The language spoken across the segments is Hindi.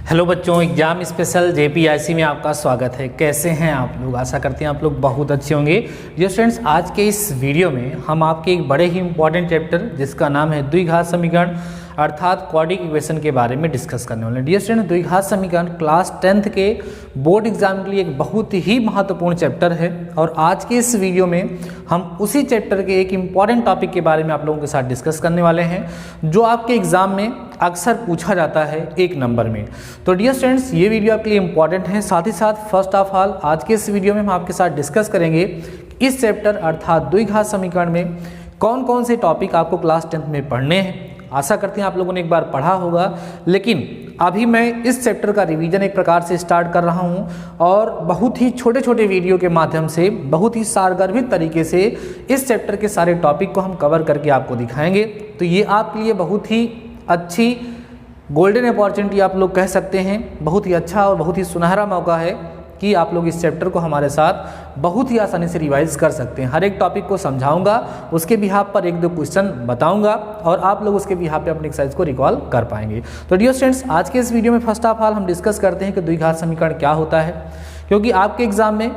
हेलो बच्चों, एग्जाम स्पेशल जेपीआईसी में आपका स्वागत है। कैसे हैं आप लोग? आशा करते हैं आप लोग बहुत अच्छे होंगे। डियर स्टूडेंट्स, आज के इस वीडियो में हम आपके एक बड़े ही इंपॉर्टेंट चैप्टर जिसका नाम है द्विघात समीकरण अर्थात क्वाड्रिक इक्वेशन के बारे में डिस्कस करने वाले हैं। डियर स्टूडेंट्स, द्विघात समीकरण क्लास 10th के बोर्ड एग्जाम के लिए एक बहुत ही महत्वपूर्ण चैप्टर है और आज के इस वीडियो में हम उसी चैप्टर के एक इम्पॉर्टेंट टॉपिक के बारे में आप लोगों के साथ डिस्कस करने वाले हैं जो आपके एग्जाम में अक्सर पूछा जाता है 1 नंबर में। तो डियर स्टूडेंट्स, ये वीडियो आपके लिए इंपॉर्टेंट है। साथ ही साथ फर्स्ट ऑफ ऑल आज के इस वीडियो में हम आपके साथ डिस्कस करेंगे इस चैप्टर अर्थात द्विघात समीकरण में कौन कौन से टॉपिक आपको क्लास 10th में पढ़ने हैं। आशा करते हैं आप लोगों ने एक बार पढ़ा होगा, लेकिन अभी मैं इस चैप्टर का रिवीजन एक प्रकार से स्टार्ट कर रहा हूं और बहुत ही छोटे छोटे वीडियो के माध्यम से बहुत ही सारगर्भित तरीके से इस चैप्टर के सारे टॉपिक को हम कवर करके आपको दिखाएंगे। तो ये आपके लिए बहुत ही अच्छी गोल्डन अपॉर्चुनिटी आप लोग कह सकते हैं, बहुत ही अच्छा और बहुत ही सुनहरा मौका है कि आप लोग इस चैप्टर को हमारे साथ बहुत ही आसानी से रिवाइज कर सकते हैं। हर एक टॉपिक को समझाऊंगा, उसके बिहाफ पर 1-2 क्वेश्चन बताऊंगा और आप लोग उसके बिहाफ पे अपने एक्सरसाइज को रिकॉल कर पाएंगे। तो डियर स्टूडेंट्स, आज के इस वीडियो में फर्स्ट ऑफ ऑल हम डिस्कस करते हैं कि द्विघात समीकरण क्या होता है, क्योंकि आपके एग्जाम में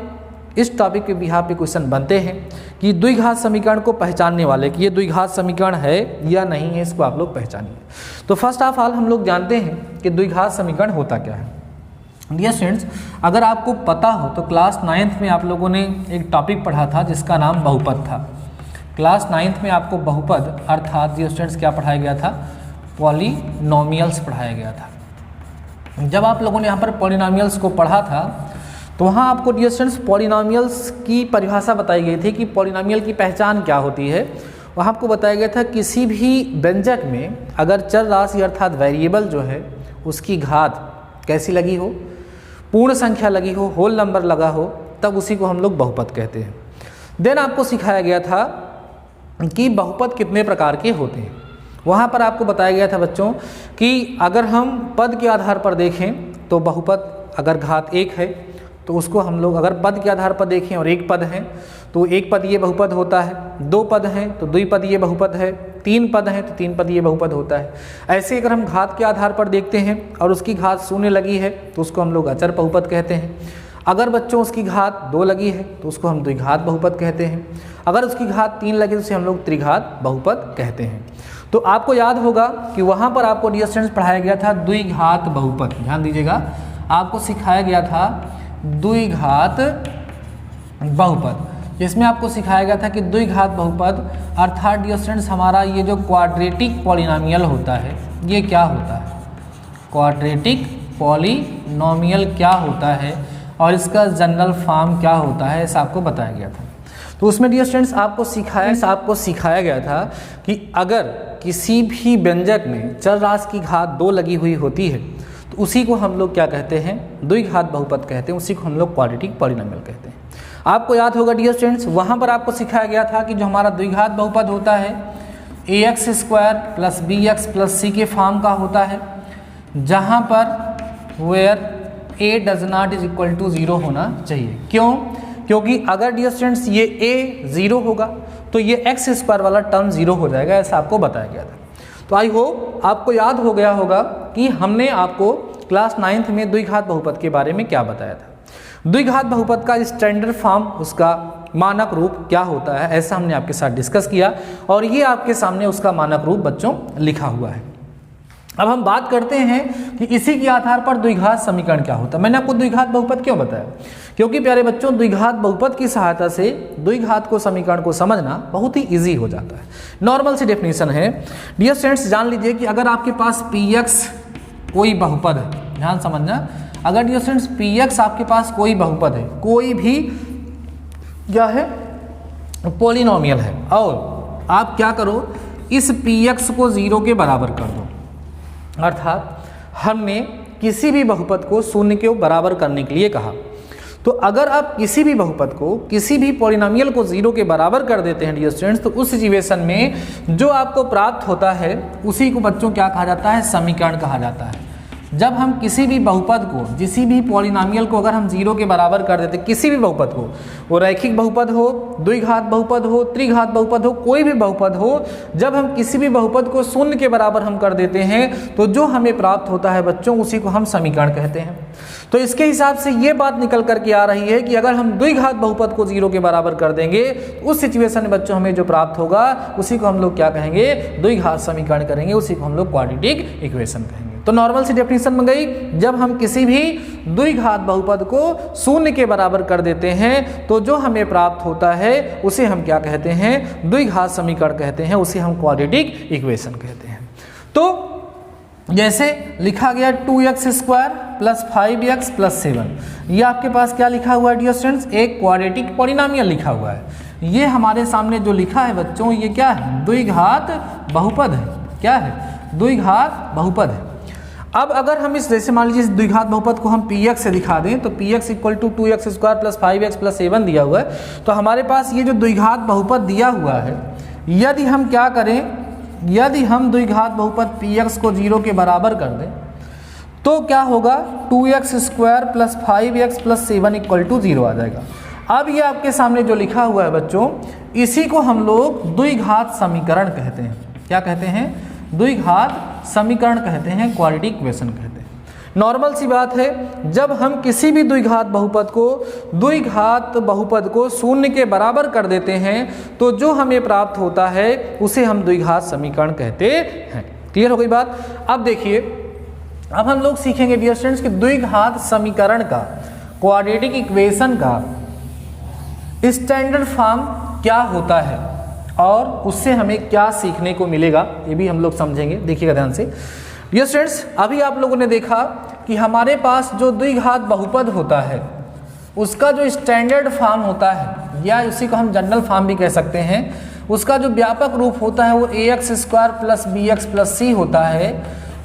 इस टॉपिक के बिहाफ पे क्वेश्चन बनते हैं कि द्विघात समीकरण को पहचानने वाले कि ये द्विघात समीकरण है या नहीं है, इसको आप लोग पहचानिए। तो फर्स्ट ऑफ ऑल हम लोग जानते हैं कि द्विघात समीकरण होता क्या है। डियर स्टूडेंट्स, अगर आपको पता हो तो क्लास 9th में आप लोगों ने एक टॉपिक पढ़ा था जिसका नाम बहुपद था। क्लास 9th में आपको बहुपद अर्थात डियर स्टूडेंट्स क्या पढ़ाया गया था? पॉलिनोमियल्स पढ़ाया गया था। जब आप लोगों ने यहाँ पर पॉलिनोमियल्स को पढ़ा था तो वहाँ आपको डियर स्टूडेंट्स पॉलिनोमियल्स की परिभाषा बताई गई थी कि पॉलिनोमियल की पहचान क्या होती है। वहाँ आपको बताया गया था किसी भी व्यंजक में अगर चर राशि अर्थात वेरिएबल जो है उसकी घात कैसी लगी हो, पूर्ण संख्या लगी हो, होल नंबर लगा हो, तब उसी को हम लोग बहुपद कहते हैं। देन आपको सिखाया गया था कि बहुपद कितने प्रकार के होते हैं। वहाँ पर आपको बताया गया था बच्चों कि अगर हम पद के आधार पर देखें तो बहुपद अगर घात 1 है तो उसको हम लोग अगर पद के आधार पर देखें और 1 पद है तो 1 पद ये बहुपद होता है, 2 पद हैं तो 2 पद ये बहुपद है, 3 पद हैं तो 3 पद ये बहुपद होता है। ऐसे अगर हम घात के आधार पर देखते हैं और उसकी घात 0 लगी है तो उसको हम लोग अचर बहुपद कहते हैं। अगर बच्चों उसकी घात 2 लगी है तो उसको हम द्विघात बहुपद कहते हैं। अगर उसकी घात 3 लगी तो उसे हम लोग त्रिघात बहुपद कहते हैं। तो आपको याद होगा कि वहाँ पर आपको डियर स्टूडेंट्स पढ़ाया गया था द्विघात बहुपद। ध्यान दीजिएगा, आपको सिखाया गया था द्विघात बहुपद, जिसमें आपको सिखाया गया था कि द्विघात बहुपद अर्थात डियर स्टूडेंट्स हमारा ये जो क्वाड्रेटिक पॉलिनोमियल होता है ये क्या होता है? क्वाड्रेटिक पॉलिनोमियल क्या होता है और इसका जनरल फॉर्म क्या होता है, ऐसा आपको बताया गया था। तो उसमें डियर स्टूडेंट्स आपको सिखाया गया था कि अगर किसी भी व्यंजक में चर राशि की घात 2 लगी हुई होती है तो उसी को हम लोग क्या कहते हैं? द्विघात बहुपद कहते हैं, उसी को हम लोग क्वाड्रेटिक पॉलिनोमियल कहते हैं। आपको याद होगा डियर स्टूडेंट्स, वहाँ पर आपको सिखाया गया था कि जो हमारा द्विघात बहुपद होता है ax² + bx + c के फॉर्म का होता है, जहाँ पर where a does not is equal to 0 होना चाहिए। क्यों? क्योंकि अगर डियर स्टूडेंट्स ये a 0 होगा तो ये x² वाला टर्म 0 हो जाएगा, ऐसा आपको बताया गया था। तो आई होप आपको याद हो गया होगा कि हमने आपको क्लास 9th में द्विघात बहुपद के बारे में क्या बताया था। द्विघात बहुपद का स्टैंडर्ड फॉर्म, उसका मानक रूप क्या होता है, ऐसा हमने आपके साथ डिस्कस किया और ये आपके सामने उसका मानक रूप बच्चों लिखा हुआ है। अब हम बात करते हैं कि इसी के आधार पर द्विघात समीकरण क्या होता है। मैंने आपको द्विघात बहुपद क्यों बताया? क्योंकि प्यारे बच्चों, द्विघात बहुपद की सहायता से द्विघात को समीकरण को समझना बहुत ही ईजी हो जाता है। नॉर्मल सी डेफिनेशन है। डियर स्टूडेंट्स, जान लीजिए कि अगर आपके पास px कोई बहुपद है, ध्यान समझना, अगर डियर स्टूडेंट्स px आपके पास कोई बहुपद है, कोई भी क्या है? पॉलिनोमियल है, और आप क्या करो, इस px को 0 के बराबर कर दो। अर्थात हमने किसी भी बहुपद को 0 के बराबर करने के लिए कहा। तो अगर आप किसी भी बहुपद को, किसी भी पॉलिनोमियल को 0 के बराबर कर देते हैं डियर स्टूडेंट्स, तो उस सिचुएशन में जो आपको प्राप्त होता है उसी को बच्चों क्या कहा जाता है? समीकरण कहा जाता है। जब हम किसी भी बहुपद को, किसी भी पॉलिनोमियल को अगर हम 0 के बराबर कर देते, किसी भी बहुपद को, वो रैखिक बहुपद हो, द्विघात बहुपद हो, त्रिघात बहुपद हो, कोई भी बहुपद हो, जब हम किसी भी बहुपद को 0 के बराबर हम कर देते हैं तो जो हमें प्राप्त होता है बच्चों उसी को हम समीकरण कहते हैं। तो इसके हिसाब से ये बात निकल करके आ रही है कि अगर हम द्विघात बहुपद को 0 के बराबर कर देंगे उस सिचुएशन में बच्चों हमें जो प्राप्त होगा उसी को हम लोग क्या कहेंगे, द्विघात समीकरण करेंगे, उसी को हम लोग क्वाड्रेटिक इक्वेशन कहेंगे। तो नॉर्मल सी डेफिनेशन बन गई, जब हम किसी भी द्विघात बहुपद को 0 के बराबर कर देते हैं तो जो हमें प्राप्त होता है उसे हम क्या कहते हैं, द्विघात समीकरण कहते हैं, उसे हम क्वाड्रेटिक इक्वेशन कहते हैं। तो जैसे लिखा गया 2x square plus 5x plus 7, ये आपके पास क्या लिखा हुआ है डियर स्टूडेंट्स, एक क्वाड्रेटिक पॉलिनोमियल लिखा हुआ है। ये हमारे सामने जो लिखा है बच्चों ये क्या है, द्विघात बहुपद है। क्या है, द्विघात बहुपद है। अब अगर हम इस, जैसे मान लीजिए इस द्विघात बहुपद को हम px से दिखा दें तो px equal to 2x square plus 5x plus 7 दिया हुआ है, तो हमारे पास ये जो द्विघात बहुपद दिया हुआ है, यदि हम क्या करें, यदि हम द्विघात बहुपद px को 0 के बराबर कर दें तो क्या होगा, 2x square plus 5x plus 7 equal to 0 आ जाएगा। अब ये आपके सामने जो लिखा हुआ है बच्चों, इसी को हम लोग द्विघात समीकरण कहते हैं। क्या कहते हैं, द्विघात समीकरण कहते हैं, क्वाड्रेटिक इक्वेशन कहते हैं। नॉर्मल सी बात है, जब हम किसी भी द्विघात बहुपद को 0 के बराबर कर देते हैं तो जो हमें प्राप्त होता है उसे हम द्विघात समीकरण कहते हैं। क्लियर हो गई बात। अब देखिए, अब हम लोग सीखेंगे डियर स्टूडेंट्स कि द्विघात समीकरण का, क्वाड्रेटिक इक्वेशन का स्टैंडर्ड फॉर्म क्या होता है और उससे हमें क्या सीखने को मिलेगा, ये भी हम लोग समझेंगे। देखिएगा ध्यान से डियर स्टूडेंट्स, अभी आप लोगों ने देखा कि हमारे पास जो द्विघात बहुपद होता है उसका जो स्टैंडर्ड फॉर्म होता है, या उसी को हम जनरल फॉर्म भी कह सकते हैं, उसका जो व्यापक रूप होता है वो ax square plus bx plus c होता है,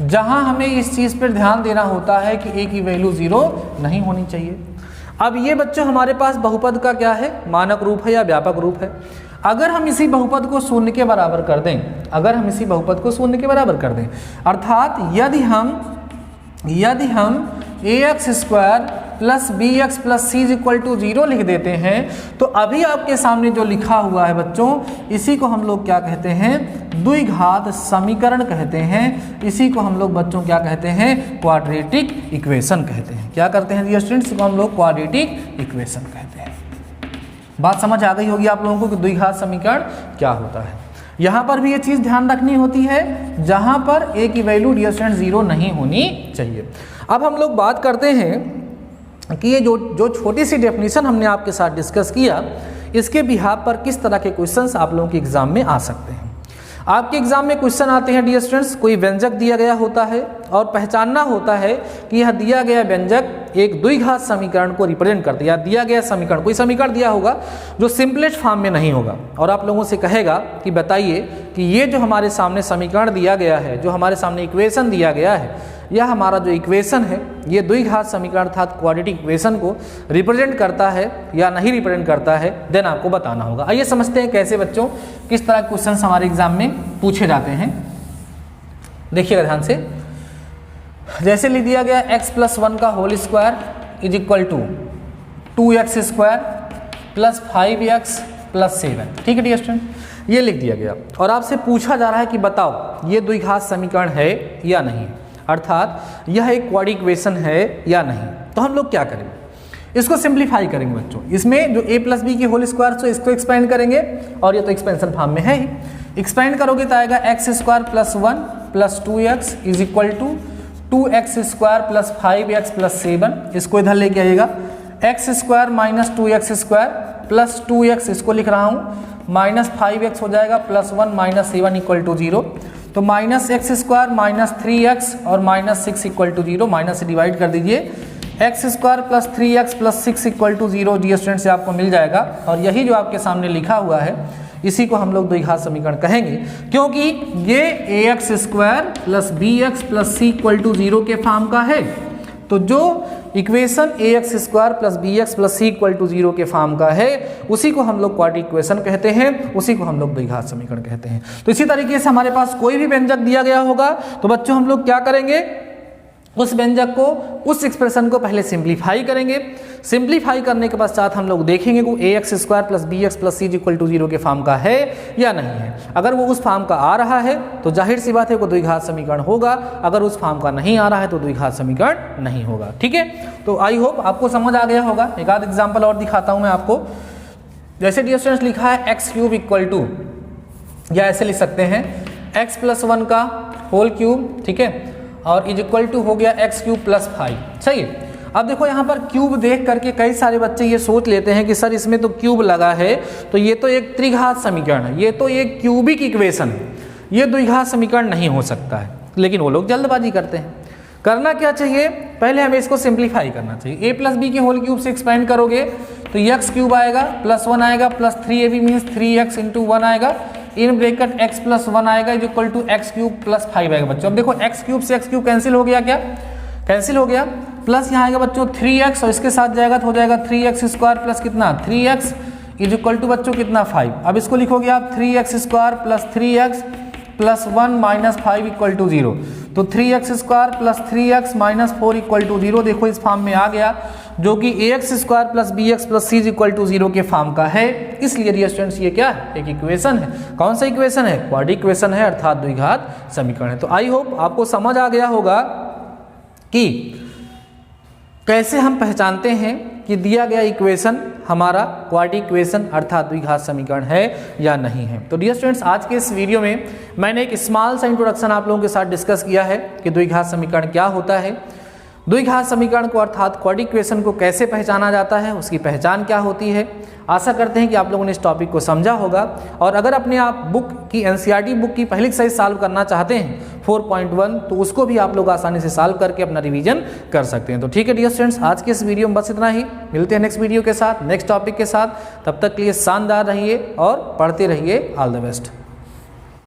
जहां हमें इस चीज़ पर ध्यान देना होता है कि a की वैल्यू 0 नहीं होनी चाहिए। अब ये बच्चों हमारे पास बहुपद का क्या है, मानक रूप है या व्यापक रूप है। अगर हम इसी बहुपद को 0 के बराबर कर दें, अगर हम इसी बहुपद को 0 के बराबर कर दें, अर्थात यदि हम ax square plus bx plus c equal to 0 लिख देते हैं तो अभी आपके सामने जो लिखा हुआ है बच्चों, इसी को हम लोग क्या कहते हैं, द्विघात समीकरण कहते हैं। इसी को हम लोग बच्चों क्या कहते हैं, क्वाड्रेटिक इक्वेशन कहते हैं। क्या करते हैं डियर स्टूडेंट्स, इसको हम लोग क्वाड्रेटिक इक्वेशन कहते हैं। बात समझ आ गई होगी आप लोगों को कि द्विघात समीकरण क्या होता है। यहाँ पर भी ये चीज़ ध्यान रखनी होती है, जहाँ पर a की वैल्यू डियर स्टूडेंट्स 0 नहीं होनी चाहिए। अब हम लोग बात करते हैं कि ये जो छोटी सी डेफिनेशन हमने आपके साथ डिस्कस किया, इसके बिहाफ पर किस तरह के क्वेश्चंस आप लोगों के एग्जाम में आ सकते हैं। आपके एग्जाम में क्वेश्चन आते हैं डियर स्टूडेंट्स, कोई व्यंजक दिया गया होता है और पहचानना होता है कि यह दिया गया व्यंजक एक द्विघात समीकरण को रिप्रेजेंट करता है, या दिया गया समीकरण, कोई समीकरण दिया होगा जो सिंपलेस्ट फॉर्म में नहीं होगा, और आप लोगों से कहेगा कि बताइए कि ये जो हमारे सामने समीकरण दिया गया है, जो हमारे सामने इक्वेशन दिया गया है, यह हमारा जो इक्वेशन है ये द्विघात समीकरण अर्थात क्वाड्रेटिक इक्वेशन को रिप्रेजेंट करता है या नहीं रिप्रेजेंट करता है, देन आपको बताना होगा। आइए समझते हैं कैसे बच्चों, किस तरह के क्वेश्चन हमारे एग्जाम में पूछे जाते हैं। देखिएगा ध्यान से, जैसे लिख दिया गया x प्लस 1 का whole square is equal to 2x square plus 5x plus 7। ठीक है डियर स्टूडेंट, ये लिख दिया गया और आपसे पूछा जा रहा है कि बताओ ये द्विघात समीकरण है या नहीं, अर्थात यह एक क्वाड्रेटिक इक्वेशन है या नहीं। तो हम लोग क्या करेंगे, इसको सिंप्लीफाई करेंगे बच्चों। इसमें जो a प्लस बी की होल स्क्वायर तो इसको एक्सपेंड करेंगे, और ये तो एक्सपेंशन फॉर्म में है ही। एक्सपेंड करोगे तो आएगा x square plus 1 plus 2x is equal to 2x square plus 5x plus 7। इसको इधर लेके आइएगा, x square minus 2x square plus 2x, इसको लिख रहा हूँ, माइनस 5x हो जाएगा प्लस 1 माइनस 7 इक्वल टू 0। तो minus x square minus 3x और माइनस 6 इक्वल टू 0, माइनस से डिवाइड कर दीजिए, x square plus 3x plus 6 equal to 0 dear student से आपको मिल जाएगा। और यही जो आपके सामने लिखा हुआ है इसी को हम लोग द्विघात समीकरण कहेंगे, क्योंकि ये ax square plus bx plus c equal to 0 के फॉर्म का है। तो जो equation ax square plus bx plus c equal to 0 के फॉर्म का है उसी को हम लोग क्वाड्रेटिक इक्वेशन कहते हैं, उसी को हम लोग द्विघात समीकरण कहते हैं। तो इसी तरीके से हमारे पास कोई भी व्यंजक दिया गया होगा तो बच्चों हम लोग क्या करेंगे, उस व्यंजक को, उस एक्सप्रेशन को पहले सिंप्लीफाई करेंगे। सिंप्लीफाई करने के पश्चात हम लोग देखेंगे कि ax² + bx + c = 0 के फॉर्म का है या नहीं है। अगर वो उस फॉर्म का आ रहा है तो जाहिर सी बात है वो द्विघात समीकरण होगा, अगर उस फॉर्म का नहीं आ रहा है तो द्विघात समीकरण नहीं होगा। ठीक है, तो आई होप आपको समझ आ गया होगा। एक आध एग्जाम्पल और दिखाता हूँ मैं आपको। जैसे डियर स्टूडेंट्स लिखा है x³ या ऐसे लिख सकते हैं x + 1 का होल क्यूब, ठीक है, और इक्वल टू हो गया x³ + 5। सही है। अब देखो यहाँ पर क्यूब देख करके कई सारे बच्चे ये सोच लेते हैं कि सर इसमें तो क्यूब लगा है तो ये तो एक त्रिघात समीकरण है, ये तो एक क्यूबिक इक्वेशन है, ये द्विघात समीकरण नहीं हो सकता है। लेकिन वो लोग जल्दबाजी करते हैं। करना क्या चाहिए, पहले हमें इसको सिंप्लीफाई करना चाहिए। a + b के होल क्यूब से एक्सपेंड करोगे तो x³ आएगा, +1 आएगा, +3ab मीन्स 3x × 1 आएगा, इन ब्रैकेट x + 1 आएगा इक्वल टू x³ + 5 आएगा बच्चों। अब देखो x³ से x³ कैंसिल हो गया, क्या कैंसिल हो गया, प्लस यहाँ आएगा बच्चों 3x और इसके साथ जाएगा तो हो जाएगा 3x² प्लस कितना 3x इक्वल टू बच्चों कितना 5। अब इसको लिखोगे आप 3x² + 3x + 1 - 5 = 0। तो 3x² + 3x - 4 = 0। देखो इस फॉर्म में आ गया, जो कि ax² + bx + c = 0 के फॉर्म का है। इसलिए डियर स्टूडेंट्स ये क्या है, एक इक्वेशन है। कौन सा इक्वेशन है, क्वाड्रिक इक्वेशन है, अर्थात द्विघात समीकरण है। तो आई होप आपको समझ आ गया होगा कि कैसे हम पहचानते हैं कि दिया गया इक्वेशन हमारा क्वाड्रिक इक्वेशन अर्थात द्विघात समीकरण है या नहीं है। तो डियर स्टूडेंट्स आज के इस वीडियो में मैंने एक स्मॉल सा इंट्रोडक्शन आप लोगों के साथ डिस्कस किया है कि द्विघात समीकरण क्या होता है, द्विघात समीकरण को अर्थात क्वाड्रिक इक्वेशन को कैसे पहचाना जाता है, उसकी पहचान क्या होती है। आशा करते हैं कि आप लोगों ने इस टॉपिक को समझा होगा। और अगर अपने आप बुक की एनसीईआरटी बुक की पहली एक्सरसाइज सॉल्व करना चाहते हैं 4.1 तो उसको भी आप लोग आसानी से सॉल्व करके अपना रिवीजन कर सकते हैं। तो ठीक है डियर स्टूडेंट्स, आज के इस वीडियो में बस इतना ही। मिलते हैं नेक्स्ट वीडियो के साथ, नेक्स्ट टॉपिक के साथ। तब तक के लिए शानदार रहिए और पढ़ते रहिए। All the best.